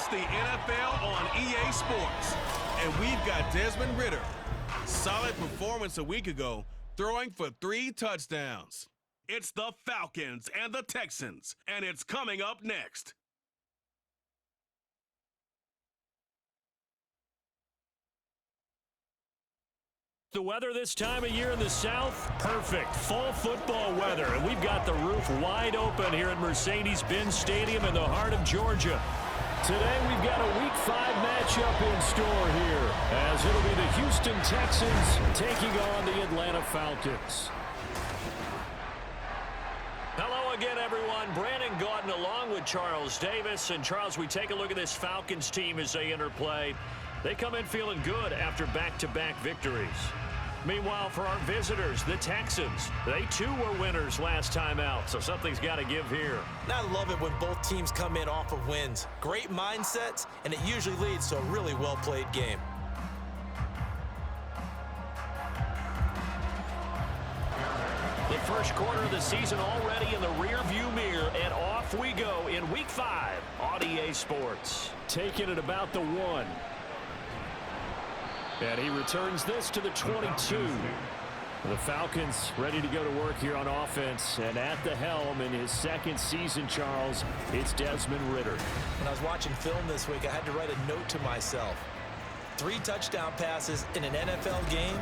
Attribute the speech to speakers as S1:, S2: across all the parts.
S1: It's the NFL on EA Sports. And we've got Desmond Ridder. Solid performance a week ago, throwing for 3 touchdowns. It's the Falcons and the Texans, and it's coming up next.
S2: The weather this time of year in the South, perfect. Fall football weather, and we've got the roof wide open here at Mercedes-Benz Stadium in the heart of Georgia. Today we've got a Week 5 matchup in store here, as it'll be the Houston Texans taking on the Atlanta Falcons. Hello again, everyone. Brandon Gaudin along with Charles Davis. And Charles, we take a look at this Falcons team as they enter play. They come in feeling good after back-to-back victories. Meanwhile, for our visitors, the Texans, they too were winners last time out, so something's got to give here.
S3: I love it when both teams come in off of wins. Great mindsets, and it usually leads to a really well-played game.
S2: The first quarter of the season already in the rear-view mirror, and off we go in Week 5 on EA Sports. Taking it about the 1. And he returns this to the 22. The Falcons ready to go to work here on offense. And at the helm in his second season, Charles, it's Desmond Ridder.
S3: When I was watching film this week, I had to write a note to myself. 3 touchdown passes in an NFL game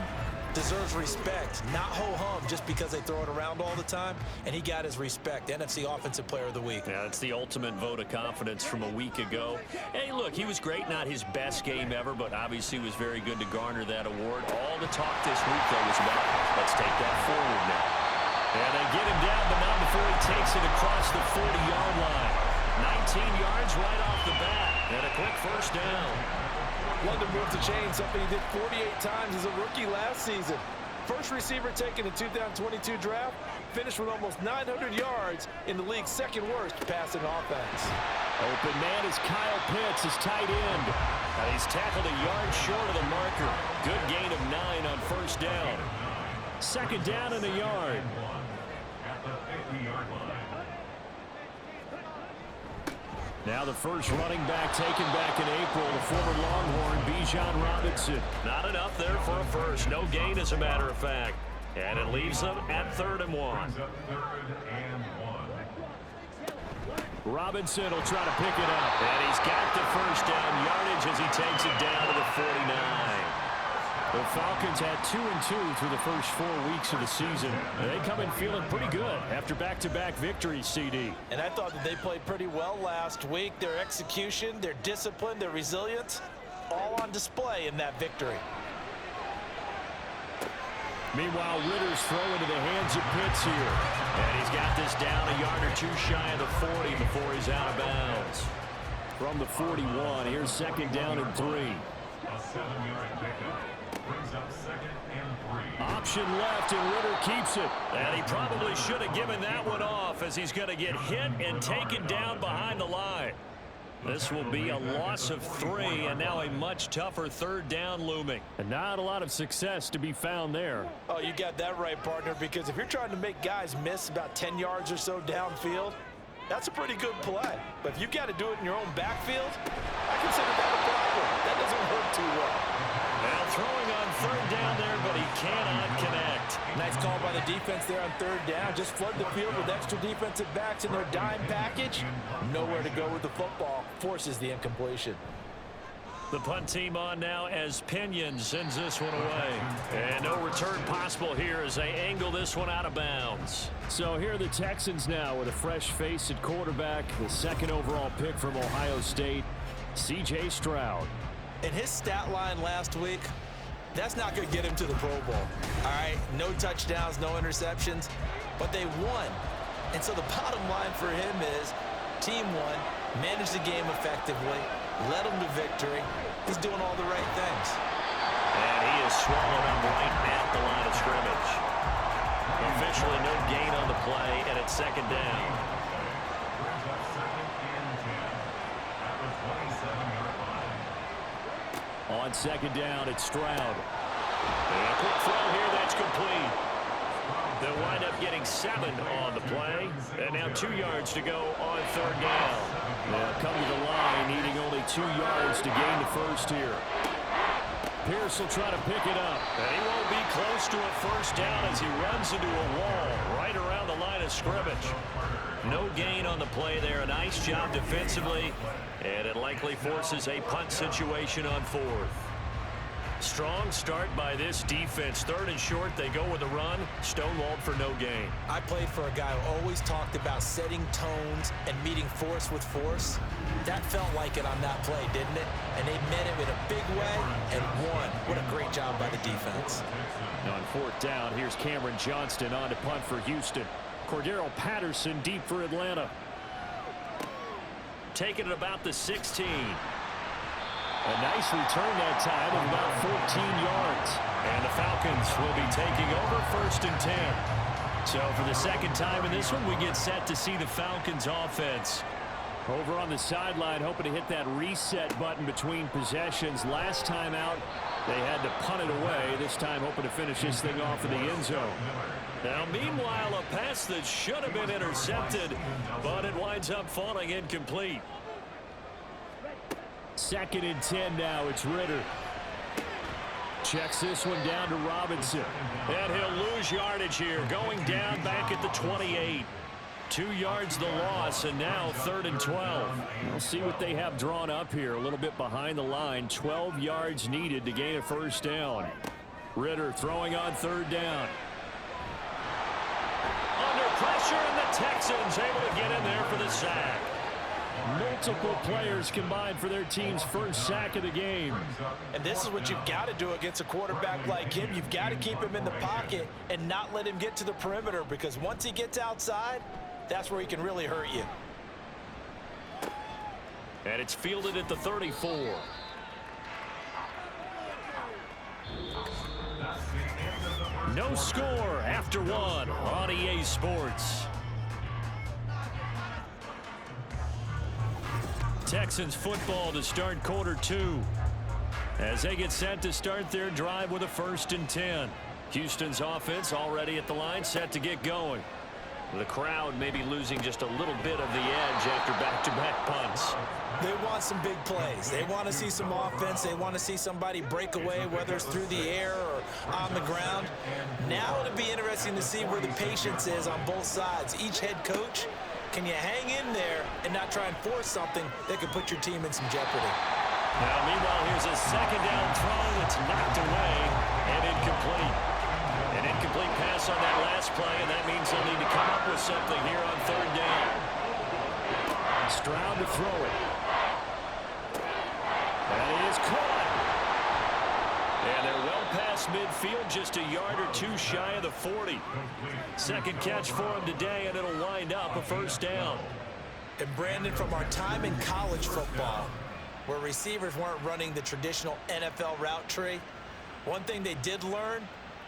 S3: deserves respect, not ho-hum just because they throw it around all the time. And he got his respect. NFC Offensive Player of the Week.
S2: Yeah, it's the ultimate vote of confidence from a week ago. Hey, look, he was great. Not his best game ever, but obviously was very good to garner that award. All the talk this week, though, was about, let's take that forward now. And they get him down, but not before he takes it across the 40-yard line. 19 yards right off the bat, and a quick first down.
S4: London moved the chain, something he did 48 times as a rookie last season. First receiver taken in 2022 draft, finished with almost 900 yards in the league's second worst passing offense.
S2: Open man is Kyle Pitts, his tight end. And he's tackled a yard short of the marker. Good gain of 9 on first down. Second down and a yard. Now the first running back taken back in April, the former Longhorn, Bijan Robinson. Not enough there for a first. No gain, as a matter of fact. And it leaves them at 3rd and 1. Robinson will try to pick it up. And he's got the first down yardage as he takes it down to the 49. The Falcons had 2-2 through the first 4 weeks of the season. They come in feeling pretty good after back-to-back victories, CD.
S3: And I thought that they played pretty well last week. Their execution, their discipline, their resilience, all on display in that victory.
S2: Meanwhile, Ridder's throw into the hands of Pitts here. And he's got this down a yard or 2 shy of the 40 before he's out of bounds. From the 41, here's second down and 3.
S5: A 7-yard pickup. Brings up 2nd and 3.
S2: Option left, and Ridder keeps it. And he probably should have given that one off, as he's going to get hit and taken down behind the line. This will be a loss of 3, and now a much tougher 3rd down looming. And not a lot of success to be found there.
S3: Oh, you got that right, partner, because if you're trying to make guys miss about 10 yards or so downfield, that's a pretty good play. But if you got to do it in your own backfield, I consider that a problem. That doesn't work too well.
S2: Well, throwing on 3rd down there, but he cannot connect.
S3: Nice call by the defense there on 3rd down. Just flood the field with extra defensive backs in their dime package. Nowhere to go with the football. Forces the incompletion.
S2: The punt team on now as Pinion sends this one away. And no return possible here as they angle this one out of bounds. So here are the Texans now with a fresh face at quarterback. The 2nd overall pick from Ohio State, C.J. Stroud.
S3: In his stat line last week, that's not going to get him to the Pro Bowl. All right, no touchdowns, no interceptions, but they won. And so the bottom line for him is team won, managed the game effectively, led them to victory. He's doing all the right things.
S2: And he is swallowed up right at the line of scrimmage. Officially no gain on the play, and it's 2nd down. On 2nd down, it's Stroud. And a quick throw here, that's complete. They'll wind up getting 7 on the play. And now 2 yards to go on 3rd down. They'll come to the line, needing only 2 yards to gain the first here. Pierce will try to pick it up. And he won't be close to a first down as he runs into a wall right around the line of scrimmage. No gain on the play there. A nice job defensively. And it likely forces a punt situation on 4th. Strong start by this defense. 3rd and short, they go with a run. Stonewalled for no gain.
S3: I played for a guy who always talked about setting tones and meeting force with force. That felt like it on that play, didn't it? And they met it in a big way and won. What a great job by the defense.
S2: On 4th down, here's Cameron Johnston on to punt for Houston. Cordero Patterson deep for Atlanta. Taking it about the 16. A nice return that time of about 14 yards. And the Falcons will be taking over 1st and 10. So for the second time in this one, we get set to see the Falcons offense. Over on the sideline, hoping to hit that reset button between possessions. Last time out, they had to punt it away. This time hoping to finish this thing off in the end zone. Now, meanwhile, a pass that should have been intercepted, but it winds up falling incomplete. 2nd and 10 now. It's Ritter. Checks this one down to Robinson. And he'll lose yardage here. Going down back at the 28. 2 yards the loss, and now 3rd and 12. We'll see what they have drawn up here. A little bit behind the line. 12 yards needed to gain a first down. Ritter throwing on 3rd down. Under pressure, and the Texans able to get in there for the sack. Multiple players combined for their team's first sack of the game.
S3: And this is what you've got to do against a quarterback like him. You've got to keep him in the pocket and not let him get to the perimeter, because once he gets outside, that's where he can really hurt you.
S2: And it's fielded at the 34. No score after 1 on EA Sports. Texans football to start quarter 2 as they get set to start their drive with a 1st and 10. Houston's offense already at the line, set to get going. The crowd may be losing just a little bit of the edge after back-to-back punts.
S3: They want some big plays. They want to see some offense. They want to see somebody break away, whether it's through the air or on the ground. Now it'll be interesting to see where the patience is on both sides. Each head coach, can you hang in there and not try and force something that could put your team in some jeopardy?
S2: Now, meanwhile, here's a 2nd down throw that's knocked away and incomplete. An incomplete pass on that last play, and that means they'll need to come up with something here on 3rd down. Stroud to throw it. That is caught. And they're well past midfield, just a yard or 2 shy of the 40. Second catch for him today, and it'll wind up a 1st down.
S3: And Brandon, from our time in college football, where receivers weren't running the traditional NFL route tree, one thing they did learn: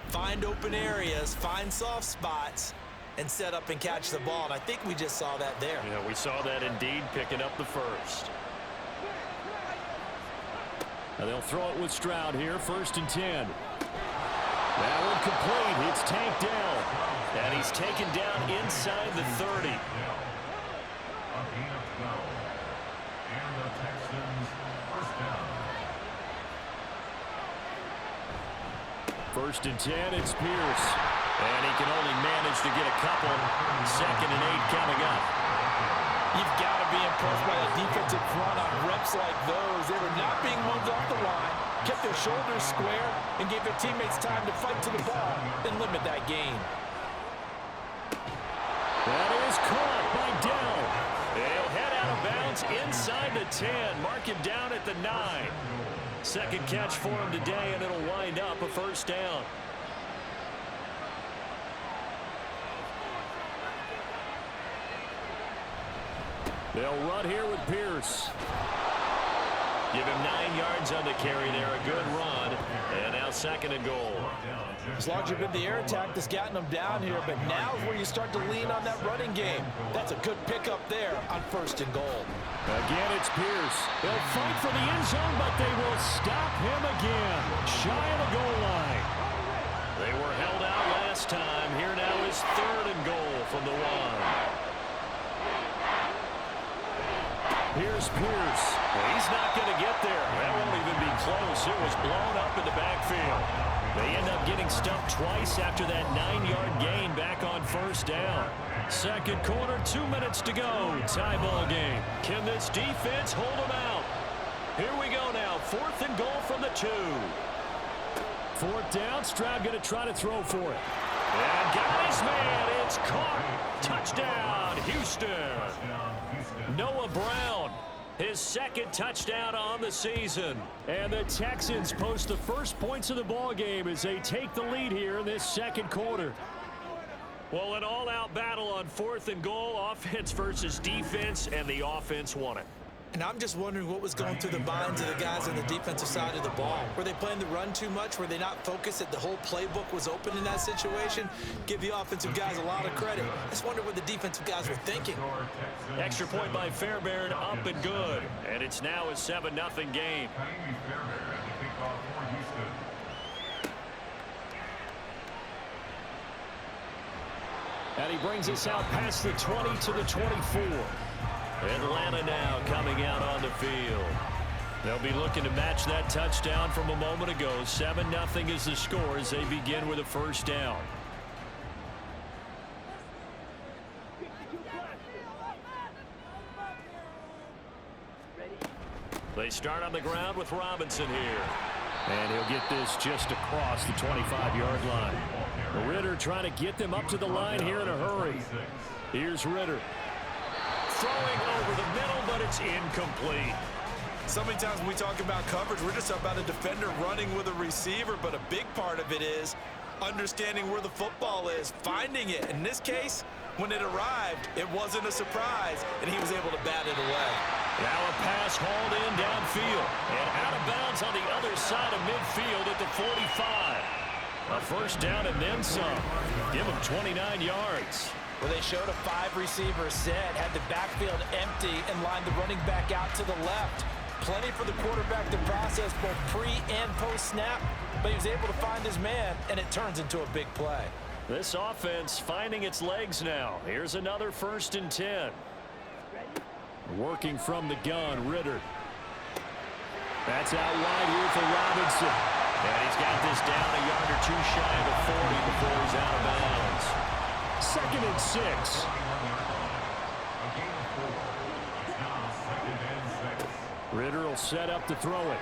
S3: find open areas, find soft spots, and set up and catch the ball. And I think we just saw that there.
S2: Yeah, we saw that indeed, picking up the 1st. Now they'll throw it with Stroud here, 1st and 10. That one complete. It's tanked down. And he's taken down inside the 30.
S5: And the Texans first down.
S2: 1st and 10, it's Pierce. And he can only manage to get a couple. 2nd and 8 coming up.
S4: You've got to be impressed by the defensive front on reps like those. They were not being moved off the line, kept their shoulders square, and gave their teammates time to fight to the ball and limit that gain.
S2: That is caught by Dell. They'll head out of bounds inside the 10. Mark him down at the 9. 2nd catch for him today, and it'll wind up a 1st down. They'll run here with Pierce. Give him 9 yards on the carry there. A good run. And now 2nd and goal.
S4: As long as you've been the air attack that's gotten them down here, but now is where you start to lean on that running game. That's a good pickup there on 1st and goal.
S2: Again, it's Pierce. They'll fight for the end zone, but they will stop him again. Shy of the goal line. They were held out last time. Here now is 3rd and goal from the 1. Here's Pierce. He's not going to get there. That won't even be close. It was blown up in the backfield. They end up getting stumped twice after that 9-yard gain back on first down. Second quarter, 2 minutes to go. Tie ball game. Can this defense hold them out? Here we go now. 4th and goal from the 2. 4th down. Stroud going to try to throw for it. And got his man. It's caught. Touchdown, Houston. Noah Brown, his 2nd touchdown on the season. And the Texans post the first points of the ball game as they take the lead here in this 2nd quarter. Well, an all-out battle on 4th and goal, offense versus defense, and the offense won it.
S3: And I'm just wondering what was going through the minds of the guys on the defensive side of the ball. Were they playing the run too much? Were they not focused that the whole playbook was open in that situation? Give the offensive guys a lot of credit. I just wonder what the defensive guys were thinking.
S2: Extra point by Fairbairn, up and good. And it's now a 7-0 game. And he brings us out past the 20 to the 24. Atlanta now coming out on the field. They'll be looking to match that touchdown from a moment ago. 7-0 is the score as they begin with a first down. They start on the ground with Robinson here. And he'll get this just across the 25-yard line. Ritter trying to get them up to the line here in a hurry. Here's Ritter. Throwing over the middle, but it's incomplete.
S3: So many times when we talk about coverage, we're just talking about a defender running with a receiver, but a big part of it is understanding where the football is, finding it. In this case, when it arrived, it wasn't a surprise, and he was able to bat it away.
S2: Now a pass hauled in downfield, and out of bounds on the other side of midfield at the 45. A first down and then some. Give him 29 yards.
S3: Well, they showed a 5-receiver set, had the backfield empty, and lined the running back out to the left. Plenty for the quarterback to process both pre and post-snap, but he was able to find his man, and it turns into a big play.
S2: This offense finding its legs now. Here's another 1st and 10. Working from the gun, Ritter. That's out wide here for Robinson. And he's got this down a yard or two shy of the 40 before he's out of bounds. 2nd and 6. Ritter will set up to throw it.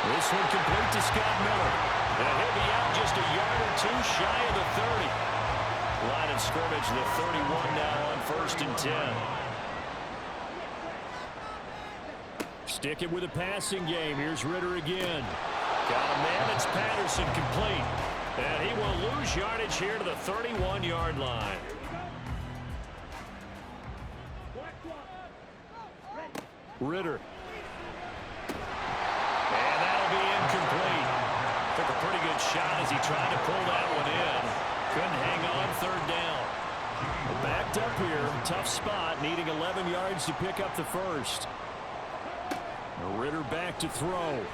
S2: This one complete to Scott Miller. And he'll be out just a yard or two shy of the 30. Line of scrimmage, the 31 now on 1st and 10. Stick it with a passing game. Here's Ritter again. Got a man. It's Patterson complete. And he will lose yardage here to the 31-yard line. Ritter. And that'll be incomplete. Took a pretty good shot as he tried to pull that one in. Couldn't hang on 3rd down. Backed up here. Tough spot. Needing 11 yards to pick up the first. Ritter back to throw.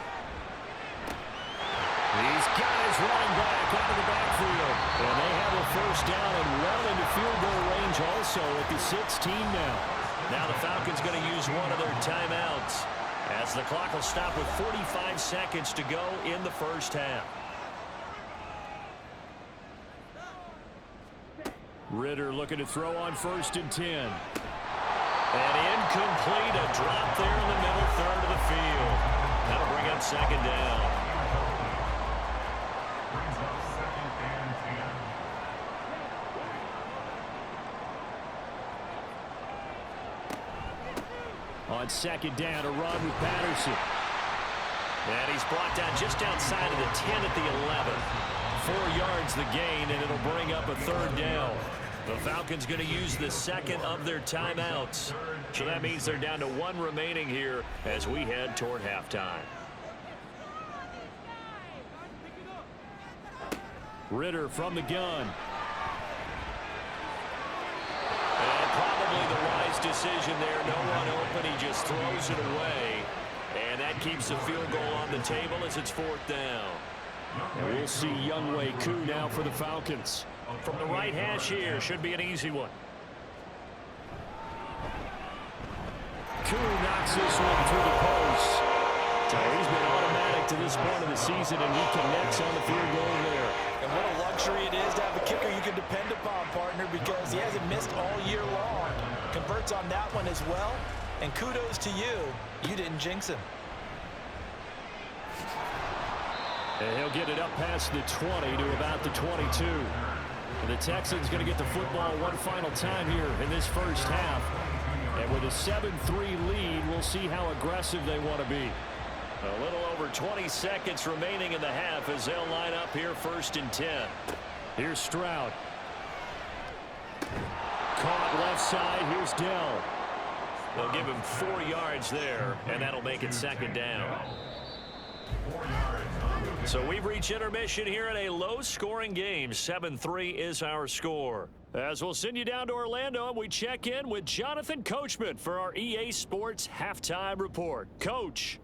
S2: He's got his running back out of the backfield. And they have a first down and well into field goal range also at the 16 now. Now the Falcons going to use one of their timeouts as the clock will stop with 45 seconds to go in the first half. Ritter looking to throw on 1st and 10. And incomplete, a drop there in the middle 3rd of the field. That'll bring up 2nd down. On 2nd down, a run with Patterson. And he's brought down just outside of the 10 at the 11. 4 yards the gain, and it'll bring up a 3rd down. The Falcons going to use the 2nd of their timeouts. So that means they're down to 1 remaining here as we head toward halftime. Ritter from the gun. And probably the wise decision there. No one open. He just throws it away. And that keeps the field goal on the table as it's 4th down. And we'll see Younghoe Koo now for the Falcons. From the right hash here, should be an easy one. Koo knocks this one through the post. So he's been automatic to this point of the season, and he connects on the field goal there.
S3: And what a luxury it is to have a kicker you can depend upon, partner, because he hasn't missed all year long. Converts on that one as well. And kudos to you. You didn't jinx him.
S2: And he'll get it up past the 20 to about the 22. And the Texans going to get the football one final time here in this first half. And with a 7-3 lead, we'll see how aggressive they want to be. A little over 20 seconds remaining in the half as they'll line up here 1st and 10. Here's Stroud. Caught left side. Here's Dell. They'll give him 4 yards there, and that'll make it 2nd down. So we've reached intermission here in a low-scoring game. 7-3 is our score. As we'll send you down to Orlando, and we check in with Jonathan Coachman for our EA Sports Halftime Report. Coach.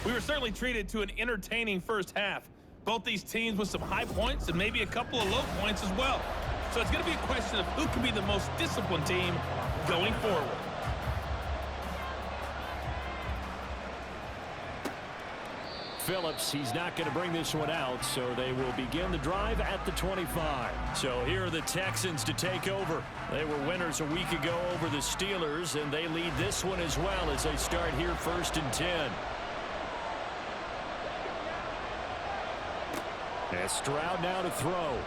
S6: We were certainly treated to an entertaining first half. Both these teams with some high points and maybe a couple of low points as well. So it's going to be a question of who can be the most disciplined team going forward.
S2: Phillips, he's not going to bring this one out, so they will begin the drive at the 25. So here are the Texans to take over. They were winners a week ago over the Steelers, and they lead this one as well as they start here 1st and 10. And Stroud now to throw.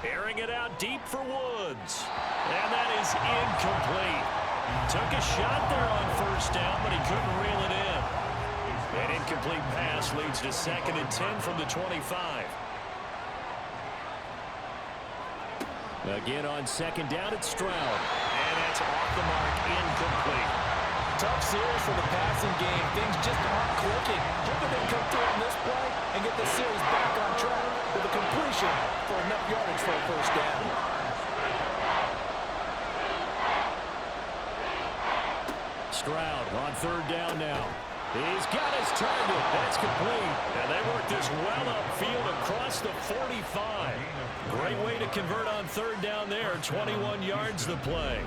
S2: Airing it out deep for Woods. And that is incomplete. Took a shot there on 1st down, but he couldn't reel it in. An incomplete pass leads to 2nd and 10 from the 25. Again on 2nd down, it's Stroud. And that's off the mark, incomplete.
S3: Tough series for the passing game. Things just aren't clicking. Hoping they come through on this play and get the series back on track with a completion for enough yardage for a 1st down.
S2: Stroud on 3rd down now. He's got his target. That's complete. And they work this well upfield across the 45. Great way to convert on 3rd down there. 21 yards the play.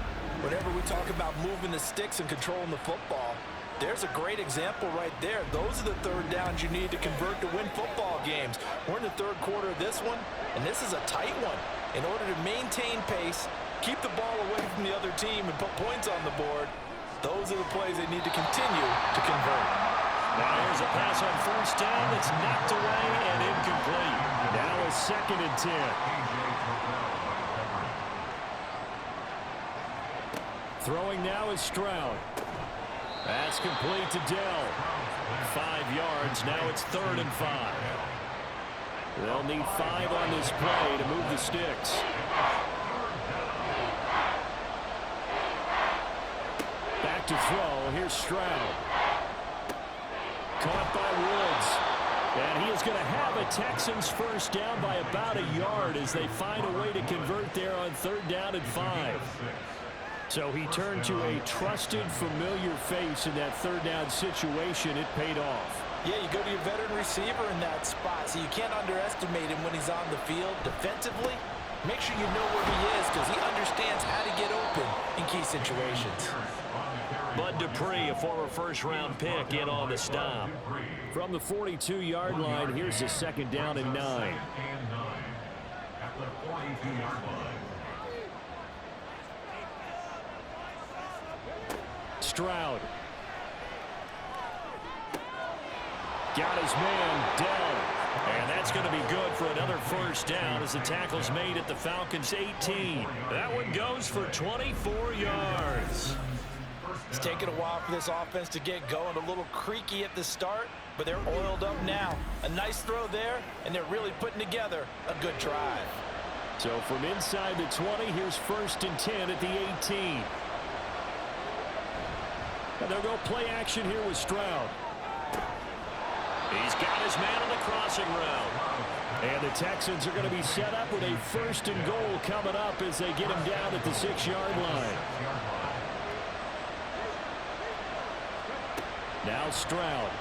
S3: Whenever we talk about moving the sticks and controlling the football, there's a great example right there. Those are the 3rd downs you need to convert to win football games. We're in the 3rd quarter of this one, and this is a tight one. In order to maintain pace, keep the ball away from the other team, and put points on the board, those are the plays they need to continue to convert.
S2: Now here's a pass on 1st down that's knocked away and incomplete. Now a 2nd and 10. Throwing now is Stroud. That's complete to Dell. 5 yards. Now it's 3rd and 5. They'll need 5 on this play to move the sticks. Back to throw. Here's Stroud. Caught by Woods. And he is going to have a Texans 1st down by about a yard as they find a way to convert there on 3rd down and 5. So he turned to a trusted, familiar face in that 3rd down situation. It paid off.
S3: Yeah, you go to your veteran receiver in that spot, so you can't underestimate him when he's on the field defensively. Make sure you know where he is because he understands how to get open in key situations.
S2: Bud Dupree, a former 1st-round pick, in on the stop. From the 42-yard line, here's the 2nd down and 9.
S5: At the 42-yard line.
S2: Stroud. Got his man, Dell. And that's going to be good for another 1st down as the tackle's made at the Falcons' 18. That one goes for 24 yards.
S3: It's taken a while for this offense to get going. A little creaky at the start, but they're oiled up now. A nice throw there, and they're really putting together a good drive.
S2: So from inside the 20, here's 1st and 10 at the 18. And they'll go play action here with Stroud. He's got his man on the crossing route. And the Texans are going to be set up with a 1st and goal coming up as they get him down at the 6-yard line. Now Stroud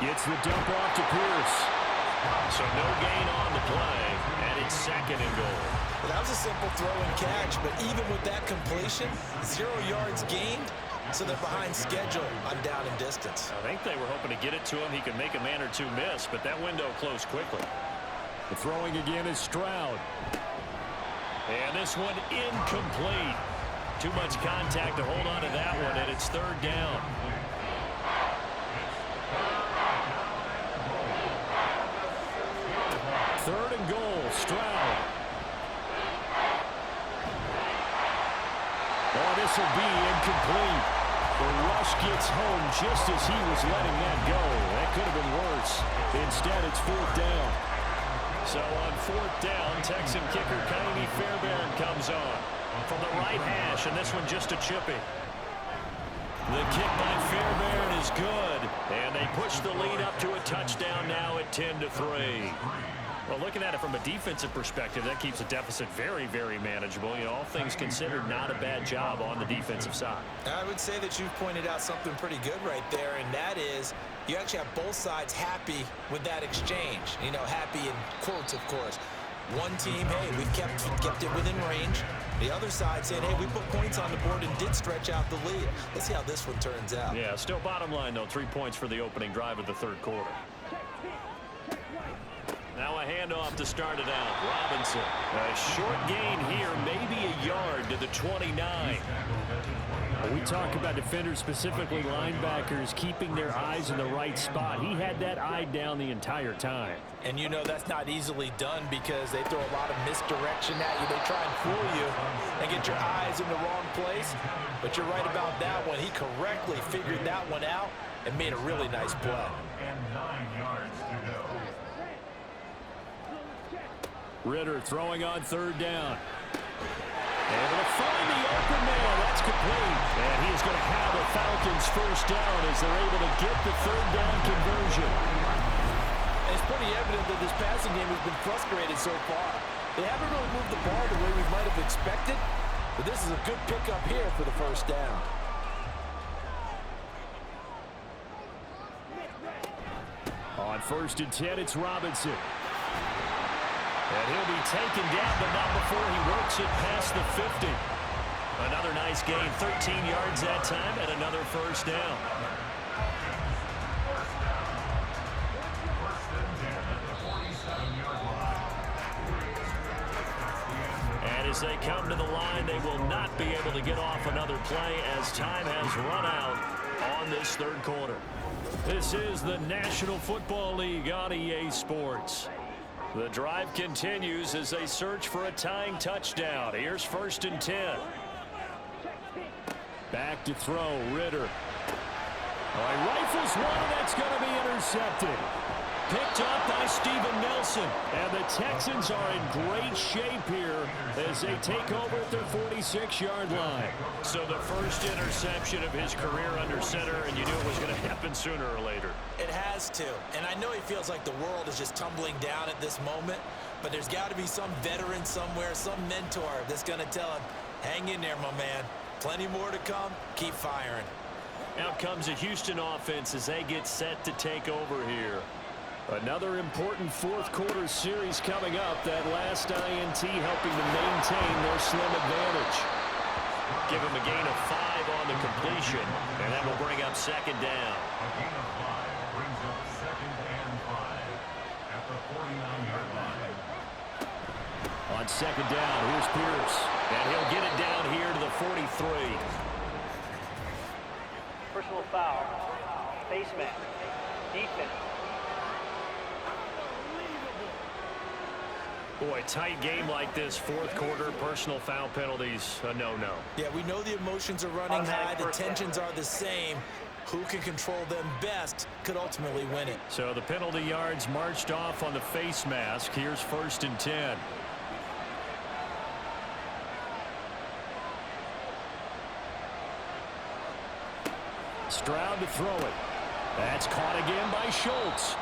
S2: gets the dump off to Pierce. So no gain on the play, and it's 2nd and goal.
S3: Well, that was a simple throw and catch, but even with that completion, 0 yards gained, so they're behind schedule on down and distance.
S2: I think they were hoping to get it to him. He could make a man or two miss, but that window closed quickly.
S7: The throwing again is Stroud.
S2: And this one incomplete. Too much contact to hold on to that one, and it's 3rd down.
S7: Third and goal, Stroud. Oh, this will be incomplete. The rush gets home just as he was letting that go. That could have been worse. Instead, it's 4th down.
S2: So on 4th down, Texan kicker Kaimi Fairbairn comes on from the right hash, and this one just a chippy. The kick by Fairbairn is good, and they push the lead up to a touchdown now at 10-3. Well, looking at it from a defensive perspective, that keeps the deficit very, very manageable. You know, all things considered, not a bad job on the defensive side.
S3: I would say that you've pointed out something pretty good right there, and that is you actually have both sides happy with that exchange. You know, happy in quotes, of course. One team, hey, we've kept it within range. The other side saying, hey, we put points on the board and did stretch out the lead. Let's see how this one turns out.
S2: Yeah, still bottom line, though, 3 points for the opening drive of the 3rd quarter. Now a handoff to start it out. Robinson. A short gain here, maybe a yard to the 29.
S7: We talk about defenders, specifically linebackers, keeping their eyes in the right spot. He had that eye down the entire time.
S3: And you know that's not easily done because they throw a lot of misdirection at you. They try and fool you and get your eyes in the wrong place. But you're right about that one. He correctly figured that one out and made a really nice play.
S5: And 9 yards to go.
S7: Ritter throwing on 3rd down. Able to find the open man. That's complete. And he is going to have a Falcons 1st down as they're able to get the 3rd down conversion.
S4: And it's pretty evident that this passing game has been frustrated so far. They haven't really moved the ball the way we might have expected, but this is a good pickup here for the 1st down.
S7: On 1st and 10, it's Robinson.
S2: And he'll be taken down, but not before he works it past the 50. Another nice gain, 13 yards that time, and another 1st down. And as they come to the line, they will not be able to get off another play as time has run out on this 3rd quarter. This is the National Football League on EA Sports. The drive continues as they search for a tying touchdown. Here's 1st and 10.
S7: Back to throw, Ritter. Oh, he rifles one, and that's going to be intercepted. Picked up by Steven Nelson. And the Texans are in great shape here as they take over at their 46-yard line.
S2: So the first interception of his career under center, and you knew it was going to happen sooner or later.
S3: It has to. And I know he feels like the world is just tumbling down at this moment, but there's got to be some veteran somewhere, some mentor that's going to tell him, hang in there, my man. Plenty more to come. Keep firing.
S2: Out comes a Houston offense as they get set to take over here.
S7: Another important 4th quarter series coming up. That last INT helping to maintain their slim advantage.
S2: Give him a gain of 5 on the completion, and that will bring up 2nd down.
S5: A gain of 5 brings up 2nd and 5 at the 49-yard line.
S7: On 2nd down, here's Pierce.
S2: And he'll get it down here to the 43.
S8: Personal foul. Face mask. Defense.
S2: Boy, tight game like this, 4th quarter, personal foul penalties, a no-no.
S3: Yeah, we know the emotions are running high. The tensions are the same. Who can control them best could ultimately win it.
S2: So the penalty yards marched off on the face mask. Here's 1st and 10.
S7: Stroud to throw it. That's caught again by Schultz.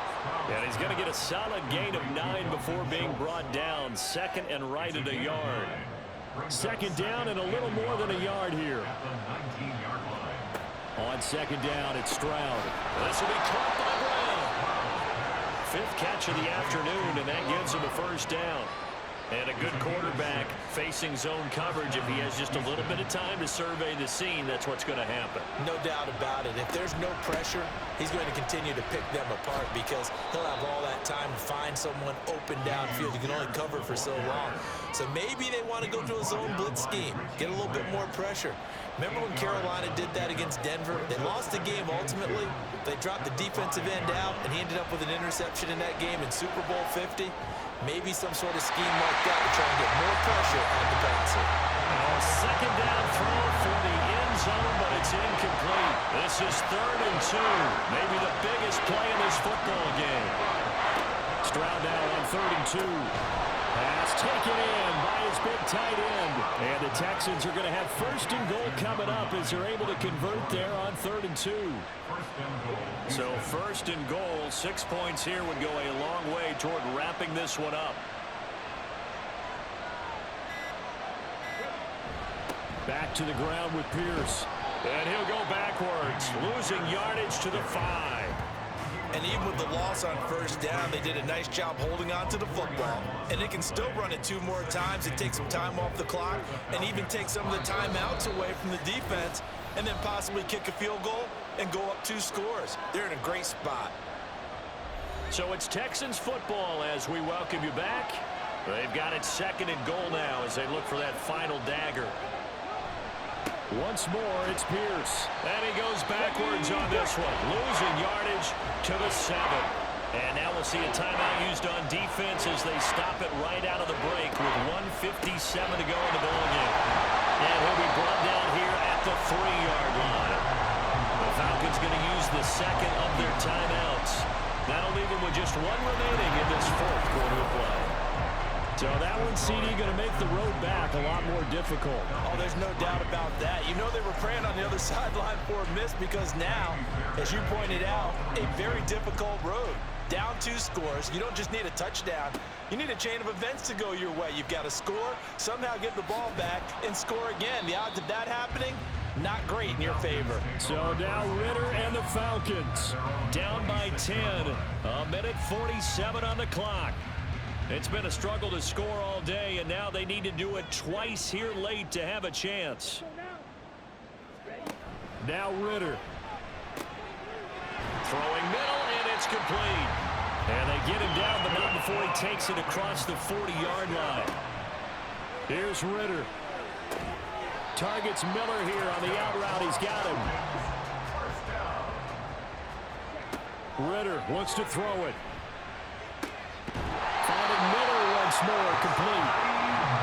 S2: And he's going to get a solid gain of 9 before being brought down. 2nd and right at a yard.
S7: 2nd down and a little more than a yard here.
S5: At the 19-yard line.
S7: On 2nd down, it's Stroud.
S2: This will be caught by Brown. 5th catch of the afternoon, and that gives him a 1st down. And a good quarterback facing zone coverage. If he has just a little bit of time to survey the scene, that's what's going to happen.
S3: No doubt about it. If there's no pressure, he's going to continue to pick them apart because he'll have all that time to find someone open downfield. You can only cover for so long. So maybe they want to go to a zone blitz scheme, get a little bit more pressure. Remember when Carolina did that against Denver? They lost the game ultimately. They dropped the defensive end out, and he ended up with an interception in that game in Super Bowl 50. Maybe some sort of scheme like that to try and get more pressure on the passer.
S2: Second down throw for the end zone, but it's incomplete. This is 3rd and 2. Maybe the biggest play in this football game. Stroud now on 3rd and 2. Pass taken in by his big tight end. And the Texans are going to have 1st and goal coming up as they're able to convert there on 3rd and 2. So 1st and goal, 6 points here would go a long way toward wrapping this one up.
S7: Back to the ground with Pierce.
S2: And he'll go backwards, losing yardage to the 5.
S3: And even with the loss on 1st down, they did a nice job holding on to the football. And they can still run it 2 more times and take some time off the clock and even take some of the timeouts away from the defense and then possibly kick a field goal and go up 2 scores. They're in a great spot.
S2: So it's Texans football as we welcome you back. They've got it 2nd and goal now as they look for that final dagger.
S7: Once more, it's Pierce.
S2: And he goes backwards on this one, losing yardage to the 7. And now we'll see a timeout used on defense as they stop it right out of the break with 1:57 to go in the ballgame. And he'll be brought down here at the 3-yard line. The Falcons going to use the 2nd of their timeouts. That'll leave them with just 1 remaining in this 4th quarter of play.
S7: So that one, CD, going to make the road back a lot more difficult.
S3: Oh, there's no doubt about that. You know they were praying on the other sideline for a miss because now, as you pointed out, a very difficult road. Down 2 scores. You don't just need a touchdown. You need a chain of events to go your way. You've got to score, somehow get the ball back, and score again. The odds of that happening, not great in your favor.
S7: So now Ritter and the Falcons
S2: Down by 10. 1:47 on the clock. It's been a struggle to score all day, and now they need to do it twice here late to have a chance.
S7: Now Ritter.
S2: Throwing middle, and it's complete. And they get him down, but not before he takes it across the 40-yard line.
S7: Here's Ritter. Targets Miller here on the out route. He's got him. Ritter wants to throw it. Finding Miller once more, complete.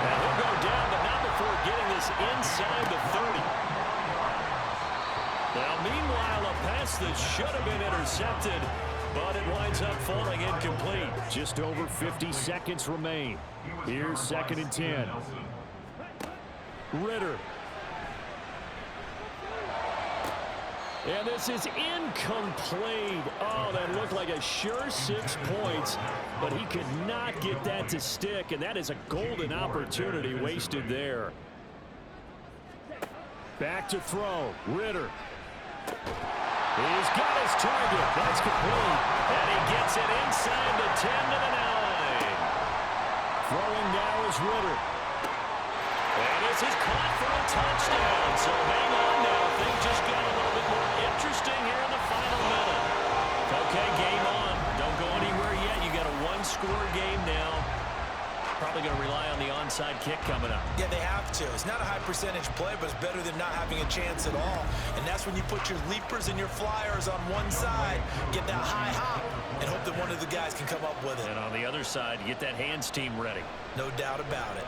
S2: And he'll go down, but not before getting this inside the 30. Now, meanwhile, a pass that should have been intercepted, but it winds up falling incomplete.
S7: Just over 50 seconds remain. Here's 2nd and 10. Ritter. And this is incomplete. Oh, that looked like a sure 6 points, but he could not get that to stick, and that is a golden opportunity wasted there. Back to throw. Ritter. He's got his target. That's complete.
S2: And he gets it inside the 10 to the 9.
S7: Throwing now is Ritter.
S2: And this is caught for a touchdown. So hang on now. Things just got a little bit more interesting here in the final minute. Okay, game on. Don't go anywhere yet. You got a 1-score game now. Probably going to rely on the onside kick coming up.
S3: Yeah, they have to. It's not a high percentage play, but it's better than not having a chance at all. And that's when you put your leapers and your flyers on one side, get that high hop, and hope that one of the guys can come up with it.
S2: And on the other side, get that hands team ready.
S3: No doubt about it.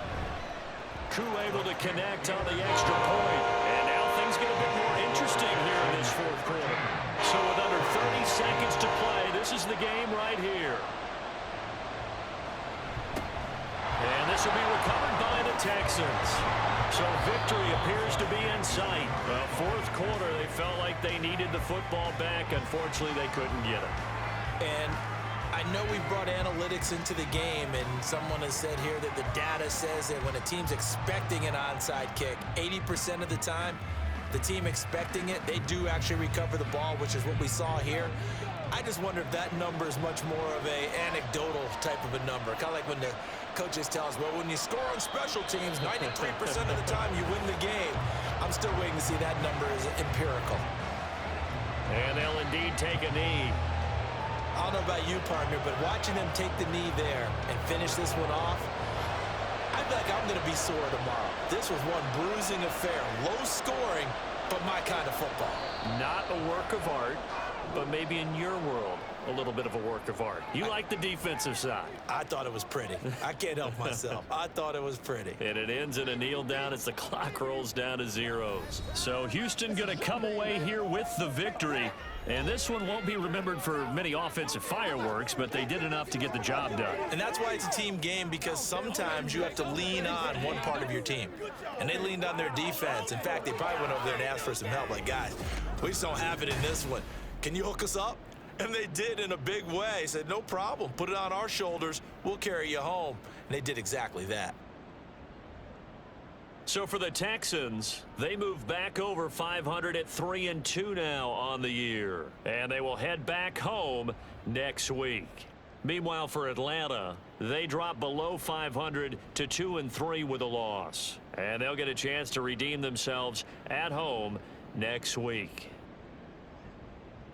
S2: Koo able to connect on the extra point. And now things get a bit more interesting here in this 4th quarter. So with under 30 seconds to play, this is the game right here. And this will be recovered by the Texans. So victory appears to be in sight. The 4th quarter, they felt like they needed the football back. Unfortunately, they couldn't get it.
S3: And I know we brought analytics into the game, and someone has said here that the data says that when a team's expecting an onside kick, 80% of the time, the team expecting it, they do actually recover the ball, which is what we saw here. I just wonder if that number is much more of a anecdotal type of a number. Kind of like when the coaches tell us, well, when you score on special teams, 93% of the time you win the game. I'm still waiting to see that number is empirical.
S7: And they'll indeed take a knee.
S3: I don't know about you, partner, but watching them take the knee there and finish this one off, I feel like I'm going to be sore tomorrow. This was one bruising affair. Low scoring, but my kind of football.
S7: Not a work of art, but maybe in your world, a little bit of a work of art. You like the defensive side.
S3: I thought it was pretty. I can't help myself. I thought it was pretty.
S7: And it ends in a kneel down as the clock rolls down to zeros. So Houston going to come away here with the victory. And this one won't be remembered for many offensive fireworks, but they did enough to get the job done.
S3: And that's why it's a team game, because sometimes you have to lean on one part of your team. And they leaned on their defense. In fact, they probably went over there and asked for some help. Like, guys, we just don't have it in this one. Can you hook us up? And they did in a big way. Said, no problem. Put it on our shoulders. We'll carry you home. And they did exactly that.
S7: So for the Texans, they move back over 500 at 3-2 now on the year. And they will head back home next week. Meanwhile, for Atlanta, they drop below 500 to 2-3 with a loss. And they'll get a chance to redeem themselves at home next week.